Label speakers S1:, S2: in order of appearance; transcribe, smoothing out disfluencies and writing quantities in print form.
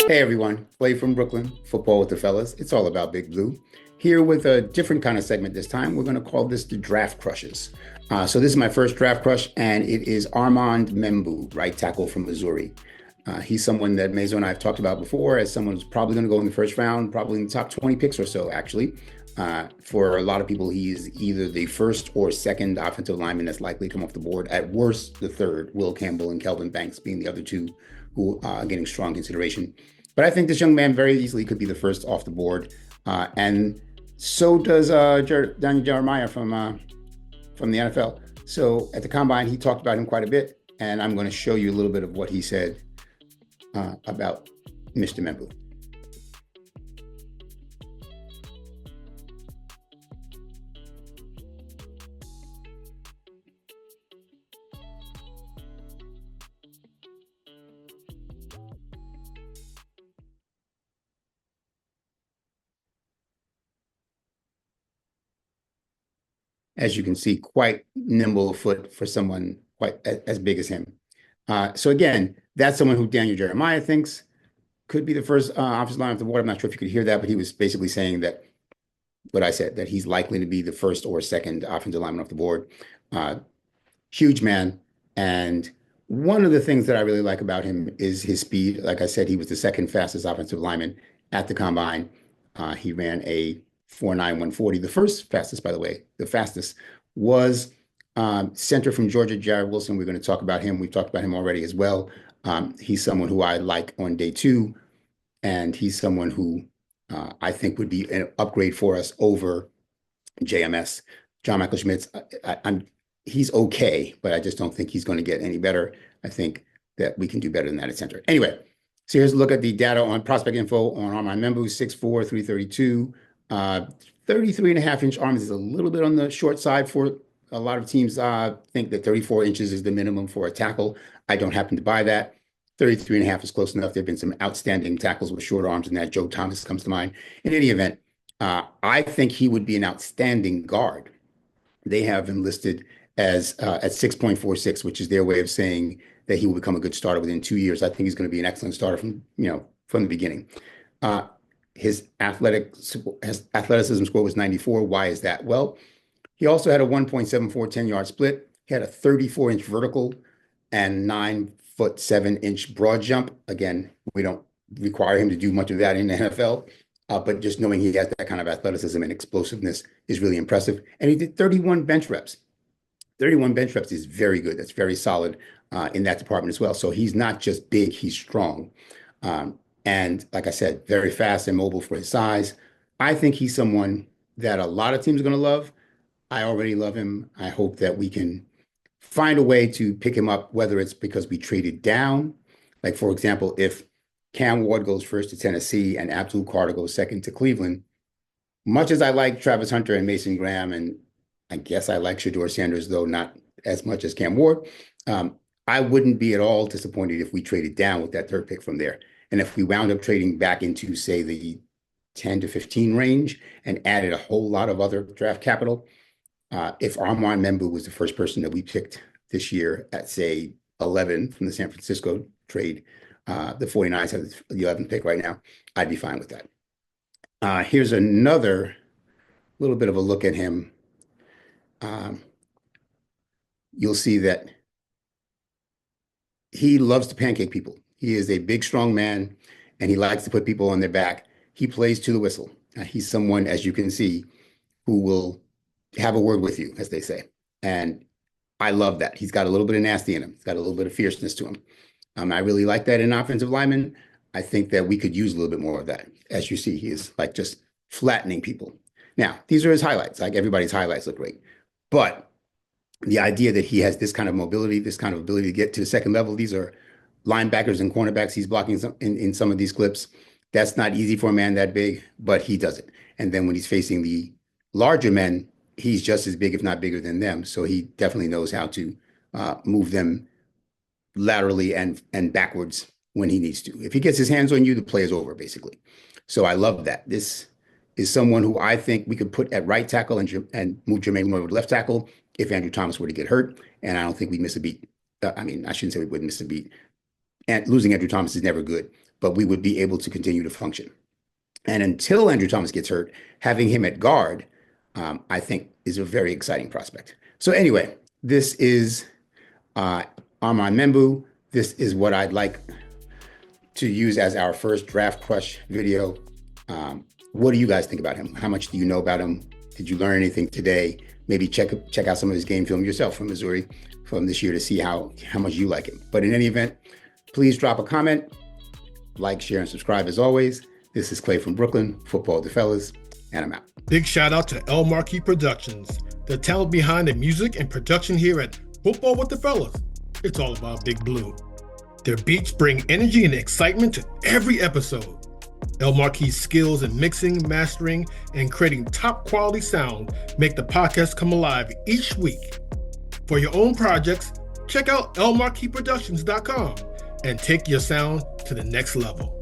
S1: Hey everyone, Clay from Brooklyn, Football with the Fellas. It's all about Big Blue. Here with a different kind of segment this time. We're going to call this the Draft Crushes. So this is my first draft crush, and it is Armand Membou, right tackle from Missouri. He's someone that Mazo and I have talked about before as someone who's probably going to go in the first round, probably in the top 20 picks or so, actually. For a lot of people, he's either the first or second offensive lineman that's likely to come off the board. At worst, the third, Will Campbell and Kelvin Banks being the other two who are getting strong consideration. But I think this young man very easily could be the first off the board. And so does Daniel Jeremiah from the NFL. So at the combine, he talked about him quite a bit. And I'm going to show you a little bit of what he said about Mr. Membou. As you can see, quite nimble of foot for someone quite as big as him. So again, that's someone who Daniel Jeremiah thinks could be the first offensive line off the board. I'm not sure if you could hear that, but he was basically saying that what I said, that he's likely to be the first or second offensive lineman off the board. Huge man. And one of the things that I really like about him is his speed. Like I said, he was the second fastest offensive lineman at the combine. He ran a 4.9140. The first fastest, by the way, the fastest was center from Georgia, Jared Wilson. We're going to talk about him. We've talked about him already as well. He's someone who I like on day two, and he's someone who I think would be an upgrade for us over JMS. John Michael Schmitz, he's okay, but I just don't think he's going to get any better. I think that we can do better than that at center. Anyway, so here's a look at the data on prospect info on Armand Membou, 6'4", 332. 33 and a half inch arms is a little bit on the short side for a lot of teams. Think that 34 inches is the minimum for a tackle. I don't happen to buy that. 33 and a half is close enough. There have been some outstanding tackles with short arms, and that Joe Thomas comes to mind. In any event, I think he would be an outstanding guard. They have him listed as at 6.46, which is their way of saying that he will become a good starter within 2 years. I think he's going to be an excellent starter from the beginning. His athleticism score was 94. Why is that? Well, he also had a 1.74 10-yard split. He had a 34-inch vertical and 9'7" broad jump. Again, we don't require him to do much of that in the NFL, but just knowing he has that kind of athleticism and explosiveness is really impressive. And he did 31 bench reps. 31 bench reps is very good. That's very solid in that department as well. So he's not just big, he's strong. And like I said, very fast and mobile for his size. I think he's someone that a lot of teams are going to love. I already love him. I hope that we can find a way to pick him up, whether it's because we traded down. Like, for example, if Cam Ward goes first to Tennessee and Abdul Carter goes second to Cleveland, much as I like Travis Hunter and Mason Graham, and I guess I like Shedeur Sanders, though not as much as Cam Ward, I wouldn't be at all disappointed if we traded down with that third pick from there. And if we wound up trading back into, say, the 10 to 15 range and added a whole lot of other draft capital, if Armand Membou was the first person that we picked this year at, say, 11 from the San Francisco trade, the 49ers have the 11th pick right now, I'd be fine with that. Here's another little bit of a look at him. You'll see that he loves to pancake people. He is a big, strong man, and he likes to put people on their back. He plays to the whistle. He's someone, as you can see, who will have a word with you, as they say. And I love that. He's got a little bit of nasty in him. He's got a little bit of fierceness to him. I really like that in offensive linemen. I think that we could use a little bit more of that. As you see, he is like just flattening people. Now, these are his highlights. Like everybody's highlights look great. But the idea that he has this kind of mobility, this kind of ability to get to the second level, these are linebackers and cornerbacks he's blocking in some of these clips. That's not easy for a man that big, but he does it. And then when he's facing the larger men, he's just as big, if not bigger than them. So he definitely knows how to move them laterally and backwards when he needs to. If he gets his hands on you, the play is over, basically. So I love that. This is someone who I think we could put at right tackle and move Jermaine Moore to left tackle if Andrew Thomas were to get hurt. And I don't think we'd miss a beat. I mean, I shouldn't say we wouldn't miss a beat. And losing Andrew Thomas is never good, but we would be able to continue to function. And until Andrew Thomas gets hurt, having him at guard, I think, is a very exciting prospect. So anyway, this is Armand Membou. This is what I'd like to use as our first Draft Crush video. What do you guys think about him? How much do you know about him? Did you learn anything today? Maybe check out some of his game film yourself from Missouri from this year to see how much you like him. But in any event, please drop a comment, like, share, and subscribe as always. This is Clay from Brooklyn, Football with the Fellas, and I'm out.
S2: Big shout out to El Marquis Productions, the talent behind the music and production here at Football with the Fellas. It's all about Big Blue. Their beats bring energy and excitement to every episode. El Marquis' skills in mixing, mastering, and creating top quality sound make the podcast come alive each week. For your own projects, check out elmarquisproductions.com and take your sound to the next level.